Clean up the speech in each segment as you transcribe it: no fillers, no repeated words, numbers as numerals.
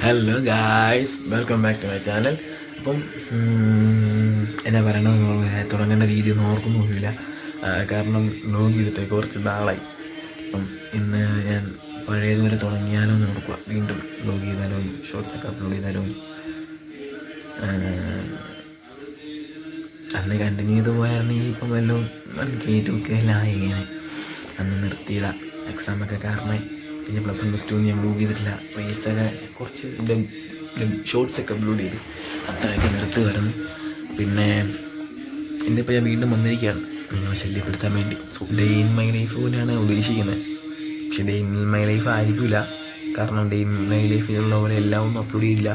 Hello guys, welcome back to my channel. അപ്പം എന്നാ പറയണമെന്ന് തുടങ്ങേണ്ട രീതിയൊന്നും ഓർക്കൊന്നുമില്ല. കാരണം വ്ലോഗ് ചെയ്തിട്ട് കുറച്ച് നാളായി. അപ്പം ഇന്ന് ഞാൻ പഴയതുപോലെ തുടങ്ങിയാലോ എന്ന് ഓർക്കുക. വീണ്ടും വ്ലോഗ് ചെയ്താലോ, ഷോർട്സൊക്കെ അപ്ലോഡ് ചെയ്താലോ. അന്ന് കണ്ടിന്യൂ ചെയ്ത് പോയായിരുന്നെങ്കിൽ ഇപ്പം വല്ലതും 1K 2K എല്ലാം ആയി. ഇങ്ങനെ അന്ന് നിർത്തിയതാണ് എക്സാമൊക്കെ കാരണം. പിന്നെ +1 +2 ഞാൻ വ്ലോഗ് ചെയ്തിട്ടില്ല. റീൽസൊക്കെ കുറച്ച് ഷോർട്സൊക്കെ അപ്ലോഡ് ചെയ്ത് അത്രയൊക്കെ നിർത്തുമായിരുന്നു. പിന്നെ ഇന്നിപ്പോൾ ഞാൻ വീണ്ടും വന്നിരിക്കുകയാണ് നിങ്ങളെ ശല്യപ്പെടുത്താൻ വേണ്ടി. ഡേ ഇൻ മൈ ലൈഫ് പോലെയാണ് ഉദ്ദേശിക്കുന്നത്. പക്ഷെ ഡേ ഇൻ മൈ ലൈഫ് ആയിരിക്കില്ല. കാരണം ഡേ ഇൻ മൈ ലൈഫിലുള്ള പോലെ എല്ലാം ഒന്നും അപ്ലോഡ് ചെയ്യില്ല.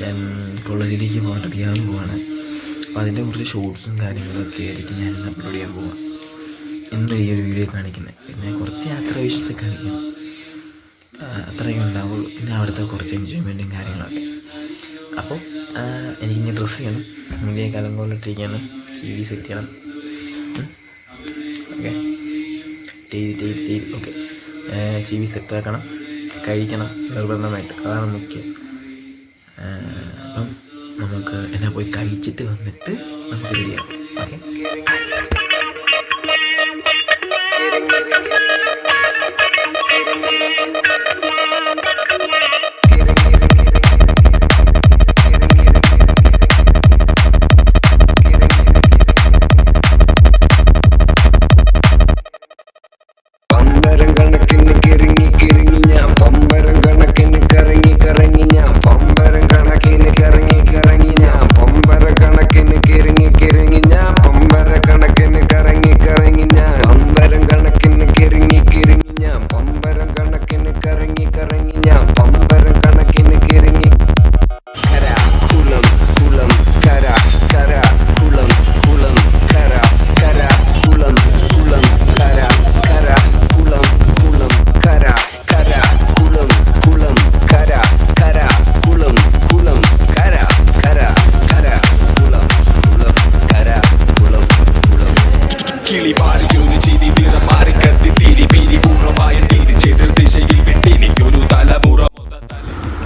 ഞാൻ കോളേജിലേക്ക് പഠിക്കാൻ പോവാണ്. അപ്പോൾ അതിൻ്റെ കുറച്ച് ഷോർട്സും കാര്യങ്ങളൊക്കെ ആയിരിക്കും ഞാൻ അപ്ലോഡ് ചെയ്യാൻ പോവാം. ഇന്ന് ഈ ഒരു വീഡിയോ കാണിക്കുന്നത്. പിന്നെ കുറച്ച് യാത്ര വിഷൻസ് കാണിക്കും, അത്രയൊക്കെ ഉണ്ടാവുള്ളൂ. പിന്നെ അവിടുത്തെ കുറച്ച് എൻജോയ്മെൻറ്റും കാര്യങ്ങളൊക്കെ. അപ്പോൾ എനിക്കിങ്ങനെ ഡ്രസ്സ് ചെയ്യണം, വലിയ കാലം കൊണ്ടിട്ടിരിക്കുകയാണ്. TV സെറ്റ് ചെയ്യണം. ഓക്കെ, TV ഓക്കെ, TV സെറ്റാക്കണം, കഴിക്കണം നിർബന്ധമായിട്ട്, അതാണ് മുഖ്യം. അപ്പം നമുക്ക് എന്നാ പോയി കഴിച്ചിട്ട് വന്നിട്ട് നമുക്ക് റെഡിയാകും. ഓക്കെ,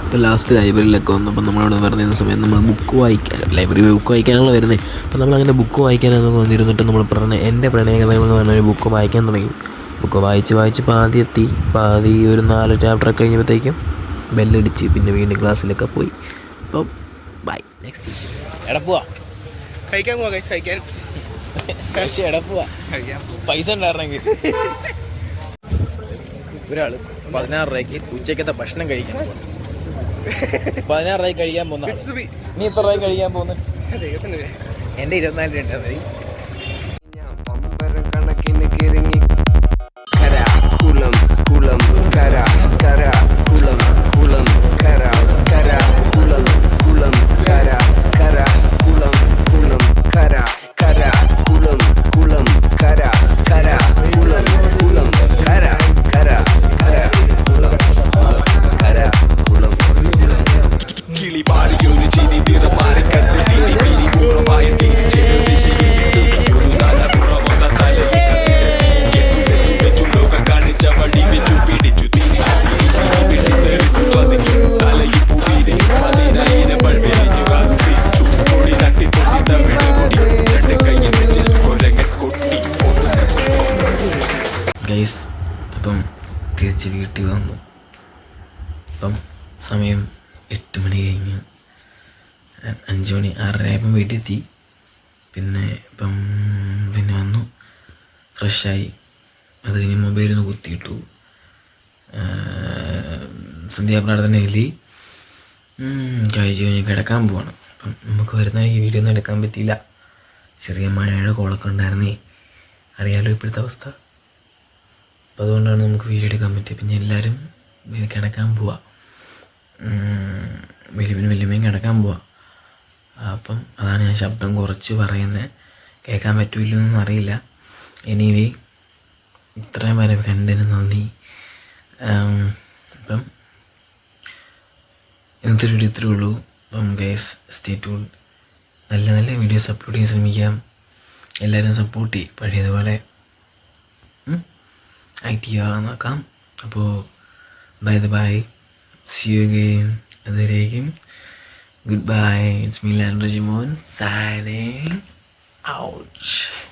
ഇപ്പോൾ ലാസ്റ്റ് ലൈബ്രറിയിലൊക്കെ വന്നപ്പോൾ നമ്മളവിടെ വരുന്ന സമയത്ത് നമ്മൾ ബുക്ക് വായിക്കാനുള്ള വരുന്നത്. അപ്പോൾ നമ്മളങ്ങനെ ബുക്ക് വായിക്കാനൊക്കെ വന്നിരുന്നിട്ട് നമ്മൾ എൻ്റെ പ്രണയകഥകൾ എന്ന് പറഞ്ഞൊരു ബുക്ക് വായിക്കാൻ തുടങ്ങി. ബുക്ക് വായിച്ച് പാതി ഒരു 4 ചാപ്റ്ററൊക്കെ കഴിഞ്ഞപ്പോഴത്തേക്കും ബെല്ലടിച്ച് പിന്നെ വീണ്ടും ക്ലാസ്സിലൊക്കെ പോയി. അപ്പം ബൈ, നെക്സ്റ്റ് എടപ്പുവാ കഴിക്കാൻ പക്ഷേ എടപ്പുവാ പൈസ ഉണ്ടായിരുന്നെങ്കിൽ. ഒരാൾ 16 രൂപയ്ക്ക് ഉച്ചക്കത്തെ ഭക്ഷണം കഴിക്കാൻ 16 രൂപയ്ക്ക് കഴിക്കാൻ പോകുന്ന. നീ എത്ര രൂപയ്ക്ക് കഴിക്കാൻ പോകുന്നത്? എൻ്റെ 24 രൂപ മതി. ഗൈസ്, അപ്പം തിരിച്ച് വീട്ടിൽ വന്നു. അപ്പം സമയം 8 മണി കഴിഞ്ഞ് 5 മണി 6:30 ആയപ്പം വീട്ടിലെത്തി. പിന്നെ വന്നു, ഫ്രഷായി. അത് കഴിഞ്ഞ് മൊബൈലൊന്ന് കുത്തിയിട്ടു. സന്ധ്യാപ്രാർത്ഥന ചൊല്ലി കഴിച്ച് കഴിഞ്ഞ് കിടക്കാൻ പോവാണ്. അപ്പം നമുക്ക് വരുന്ന ഈ വീഡിയോ ഒന്നും എടുക്കാൻ പറ്റിയില്ല. ചെറിയ മഴയുടെ കോളൊക്കെ ഉണ്ടായിരുന്നേ, അറിയാലോ ഇപ്പോഴത്തെ അവസ്ഥ. അപ്പം അതുകൊണ്ടാണ് നമുക്ക് വീഡിയോ എടുക്കാൻ പറ്റിയത്. പിന്നെ എല്ലാവരും കിടക്കാൻ പോവാം, വലിയമ്മയും കിടക്കാൻ പോവാം. അപ്പം അതാണ് ഞാൻ ശബ്ദം കുറച്ച് പറയുന്നത്. കേൾക്കാൻ പറ്റില്ലെന്നൊന്നും അറിയില്ല. എനിവേ, ഇത്രയും വരെ കണ്ടതിന് നന്ദി. അപ്പം ഇന്നത്തെ വീഡിയോ ഇത്രയേ ഉള്ളൂ. അപ്പം ഗൈസ്, സ്റ്റേ ട്യൂൺഡ്. നല്ല വീഡിയോസ് അപ്ലോഡ് ചെയ്യാൻ ശ്രമിക്കാം. എല്ലാവരും സപ്പോർട്ട് ചെയ്യും പഴയതുപോലെ. IT നോക്കാം. അപ്പോൾ ബൈ, see you again. അതുവരേക്കും good bye. It's me Landro Jimon signing out.